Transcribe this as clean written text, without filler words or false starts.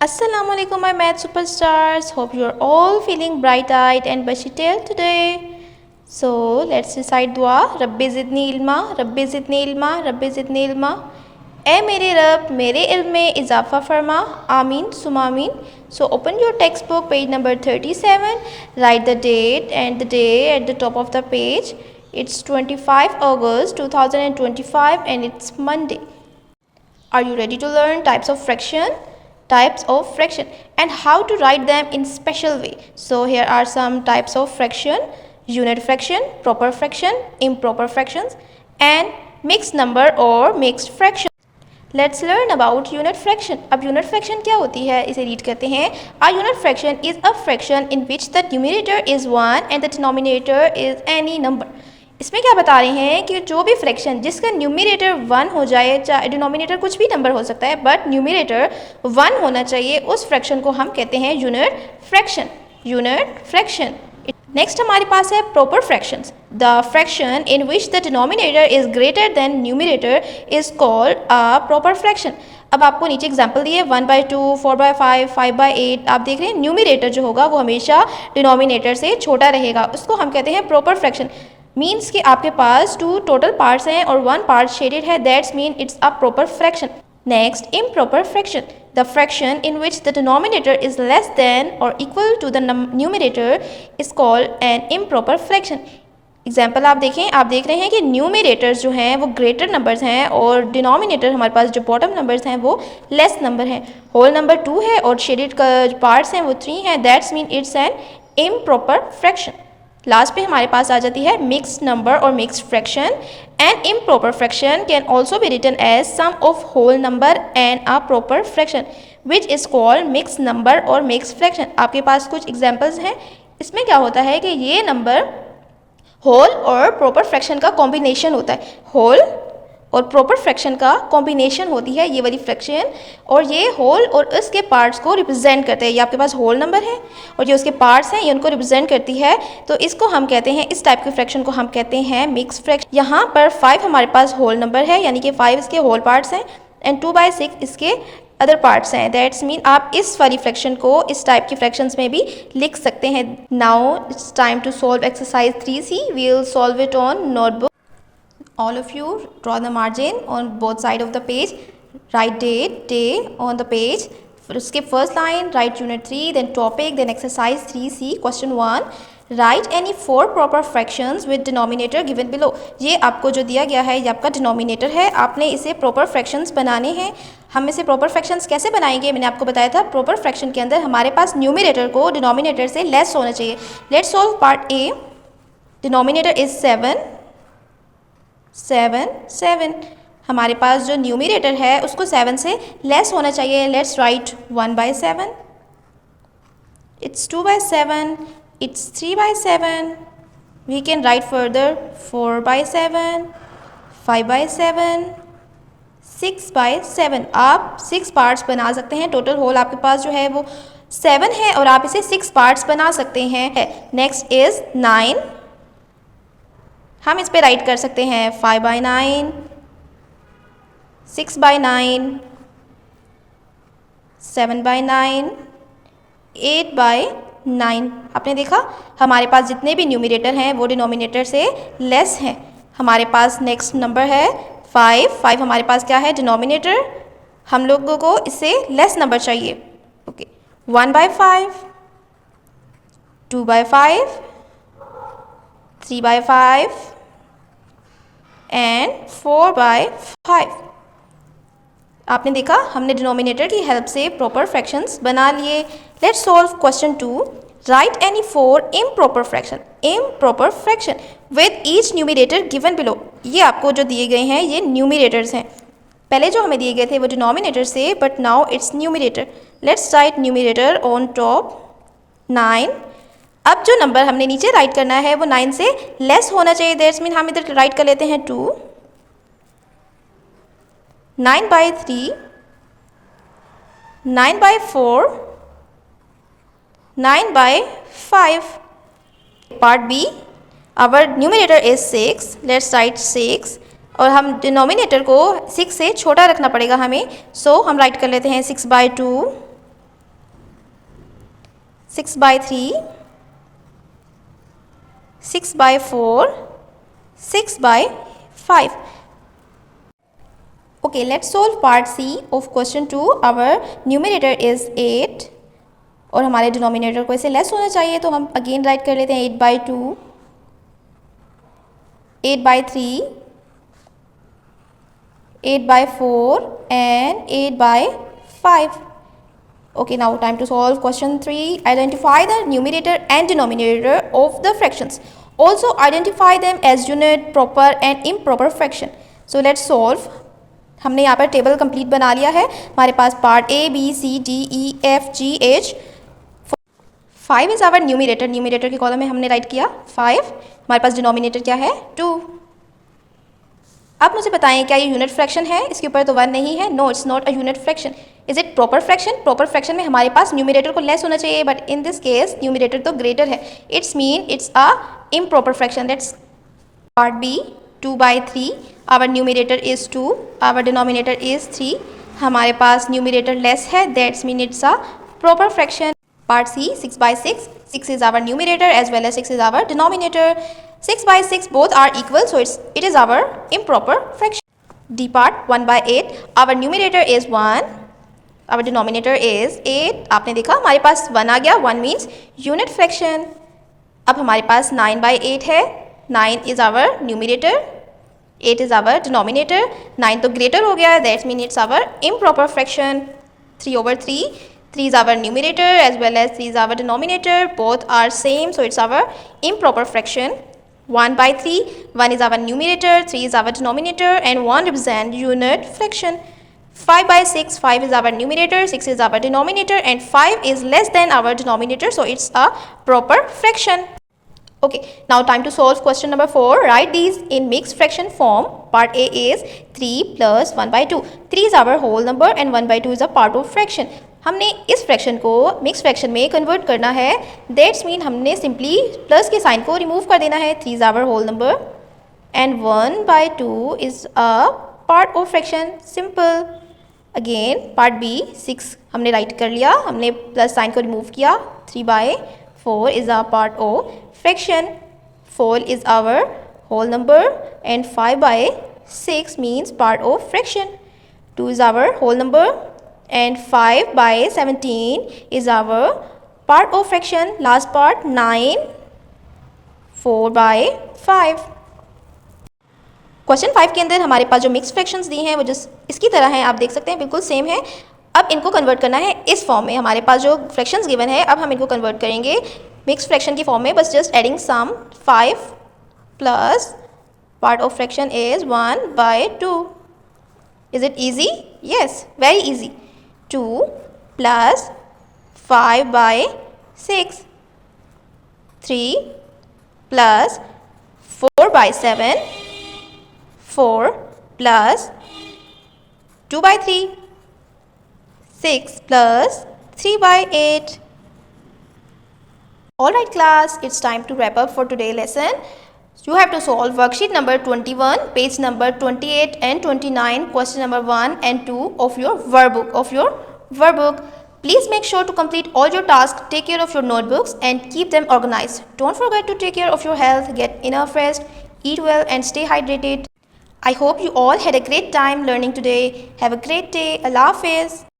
Assalamualaikum my math superstars. Hope you are all feeling bright-eyed and bushy-tailed today. So let's recite dua. Rabbi zidni ilma, Rabbi zidni ilma, Rabbi zidni ilma. ए मेरे रब मेरे इल्म में इजाफ़ा फरमा, आमीन सुमामीन. So open your textbook page number 37. Write the date and the day at the top of the page. It's 25 August 2025 and it's Monday. Are you ready to learn types of fraction? Types of fraction and how to write them in special way. So here are some types of fraction: unit fraction, proper fraction, improper fractions and mixed number or mixed fraction. Let's learn about unit fraction. अब unit fraction क्या होती है, इसे read करते हैं. A unit fraction is a fraction in which the numerator is 1 and the denominator is any number. इसमें क्या बता रहे हैं कि जो भी फ्रैक्शन जिसका न्यूमरेटर 1 हो जाए, चाहे डिनोमिनेटर कुछ भी नंबर हो सकता है बट न्यूमरेटर 1 होना चाहिए, उस फ्रैक्शन को हम कहते हैं unit fraction. Unit fraction. Next हमारे पास है proper fractions. The fraction in which the denominator is greater than numerator is called a proper fraction. अब आपको नीचे एग्जाम्पल दिए 1/2, 4/5, 5/8. आप देख रहे हैं न्यूमरेटर जो होगा वो हमेशा डिनोमिनेटर से छोटा रहेगा, उसको हम कहते हैं प्रॉपर फ्रैक्शन. मीन्स कि आपके पास 2 टोटल पार्ट्स हैं और 1 पार्ट शेडेड है, that's mean it's a proper fraction. Next improper fraction. The fraction in which the denominator is less than और equal to the numerator is called an improper fraction. Example आप देखें, आप देख रहे हैं कि न्यूमरेटर्स जो हैं वो ग्रेटर नंबर्स हैं और डिनोमिनेटर हमारे पास जो बॉटम नंबर्स हैं वो लेस नंबर हैं. होल नंबर 2 है और शेडेड का जो पार्ट्स हैं वो 3 हैं, that's mean it's an improper fraction. Last पे हमारे पास आ जाती है मिक्स्ड नंबर और mixed fraction. An improper fraction can also be written as sum of whole number and a proper fraction which is called mixed number और mixed fraction. आपके पास कुछ एग्जाम्पल्स हैं. इसमें क्या होता है कि ये नंबर होल और प्रॉपर फ्रैक्शन का कॉम्बिनेशन होता है. होल और प्रॉपर फ्रैक्शन का कॉम्बिनेशन होती है ये वाली फ्रैक्शन, और ये होल और उसके पार्ट्स को रिप्रेजेंट करते हैं. ये आपके पास होल नंबर है और ये उसके पार्ट्स हैं, ये उनको रिप्रेजेंट करती है. तो इसको हम कहते हैं, इस टाइप के फ्रैक्शन को हम कहते हैं मिक्स फ्रैक्शन. यहाँ पर 5 हमारे पास होल नंबर है, यानी कि 5 इसके होल पार्ट्स हैं एंड 2/6 इसके अदर पार्ट्स हैं. दैट्स मीन आप इस वाली फ्रैक्शन को इस टाइप की फ्रैक्शंस में भी लिख सकते हैं. Now it's time to solve exercise 3C. We will solve it on notebook. All of you draw the margin on both side of the page. Write date, day on the page. Skip first line, write unit 3, then topic, then exercise 3C. Question 1. Write any 4 proper fractions with denominator given below. ये आपको जो दिया गया है ये आपका denominator है, आपने इसे प्रॉपर फ्रैक्शंस बनाने हैं. हम इसे प्रॉपर फ्रैक्शंस कैसे बनाएंगे, मैंने आपको बताया था प्रॉपर फ्रैक्शन के अंदर हमारे पास न्यूमरेटर को डिनोमिनेटर से लेस होना चाहिए. Let's solve part A. Denominator is 7, 7. हमारे पास जो न्यूमरेटर है उसको 7 से लेस होना चाहिए. Let's write 1/7, it's 2/7, it's 3/7. We can write further 4/7, 5/7, 6/7. आप 6 पार्ट्स बना सकते हैं. टोटल होल आपके पास जो है वो 7 है और आप इसे 6 पार्ट्स बना सकते हैं. Next is 9. हम इस पे राइट कर सकते हैं 5/9, 6/9, 7/9, 8/9. आपने देखा हमारे पास जितने भी न्यूमरेटर हैं वो डिनोमिनेटर से लेस हैं. हमारे पास नेक्स्ट नंबर है 5 हमारे पास क्या है, डिनोमिनेटर. हम लोगों को इससे लेस नंबर चाहिए. Okay, 1/5, 2/5, 3/5 and 4/5. आपने देखा हमने डिनोमिनेटर की हेल्प से प्रॉपर फ्रैक्शंस बना लिए. Let's solve question 2. Right any 4 improper fraction with each numerator given below. ये आपको जो दिए गए हैं ये न्यूमरेटर्स हैं. पहले जो हमें दिए गए थे वो डिनोमिनेटर से, but now it's numerator. Let's write numerator on top 9. अब जो नंबर हमने नीचे राइट करना है वो 9 से लेस होना चाहिए. दैट्स मीन हम इधर राइट कर लेते हैं 2. 9/3, 9/4, 9/5. Part B. Our numerator is 6. Let's write 6 और हम डिनोमिनेटर को 6 से छोटा रखना पड़ेगा हमें. सो हम राइट कर लेते हैं 6/2, 6 by 3, 6 by 4, 6 by 5. Okay, let's solve part C of question 2. Our numerator is 8 और हमारे डिनोमिनेटर को इससे लेस होना चाहिए, तो हम अगेन राइट कर लेते हैं 8 by 2, 8 by 3, 8 by 4 and 8 by 5. Okay, now time to solve question 3. Identify the numerator and denominator of the fractions. Also identify them as unit, proper and improper fraction. So let's solve. हमने यहाँ पर table complete बना लिया है. हमारे पास part A, B, C, D, E, F, G, H. 5 is our numerator. Numerator के column में हमने राइट किया 5. हमारे पास डिनोमिनेटर क्या है 2. आप मुझे बताएं क्या ये यूनिट फ्रैक्शन है? इसके ऊपर तो 1 नहीं है. No, it's not a unit fraction. Is it proper fraction? Proper fraction में हमारे पास न्यूमिनेटर को लेस होना चाहिए, but in this case numerator तो ग्रेटर है. It's mean it's a improper fraction. That's part B. 2 by 3. Our numerator is 2, our denominator is 3. हमारे पास न्यूमिनेटर लेस है, that's mean it's a proper fraction. Part C, 6 by 6. 6 is our numerator as well as 6 is our denominator. 6 by 6 both are equal, so it is our improper fraction. D part, 1 by 8. Our numerator is 1. Our denominator is 8. आपने देखा हमारे पास 1 आ गया. 1 means unit fraction. अब हमारे पास 9 by 8 है. 9 is our numerator. 8 is our denominator. 9 तो greater हो गया. That means it's our improper fraction. 3 over 3. 3 is our numerator as well as 3 is our denominator. Both are same, so it's our improper fraction. 1 by 3. 1 is our numerator, 3 is our denominator, and 1 represents unit fraction. 5 by 6. 5 is our numerator, 6 is our denominator, and 5 is less than our denominator, so it's a proper fraction. Okay, now time to solve question number 4. Write these in mixed fraction form. Part A is 3 plus 1 by 2. 3 is our whole number and 1 by 2 is a part of fraction. हमने इस fraction को mix fraction में convert करना है. That's mean हमने simply plus के sign को remove कर देना है. 3 is our whole number and 1 by 2 is a part of fraction. Simple. Again part B. 6 हमने राइट कर लिया, हमने प्लस साइन को रिमूव किया. 3 by 4 is a part of fraction. 4 is our whole number and 5 by 6 means part of fraction. 2 is our whole number and 5 by 17 is our part of fraction. Last part 9, 4 by 5. Question 5 के अंदर हमारे पास जो mix fractions दी हैं वो just इसकी तरह हैं, आप देख सकते हैं बिल्कुल सेम है. अब इनको कन्वर्ट करना है इस फॉर्म में. हमारे पास जो फ्रैक्शंस गिवन है अब हम इनको कन्वर्ट करेंगे मिक्स फ्रैक्शन की फॉर्म में. बस just adding sum. 5 plus part of fraction is 1 by 2. Is it easy? Yes, very easy. 2 plus 5 by 6. 3 plus 4 by 7. 4 plus 2 by 3. 6 plus 3 by 8. Alright class, it's time to wrap up for today's lesson. You have to solve worksheet number 21, page number 28 and 29, question number 1 and 2 of your workbook. Please make sure to complete all your tasks, take care of your notebooks and keep them organized. Don't forget to take care of your health, get enough rest, eat well and stay hydrated. I hope you all had a great time learning today. Have a great day. Allah Hafiz.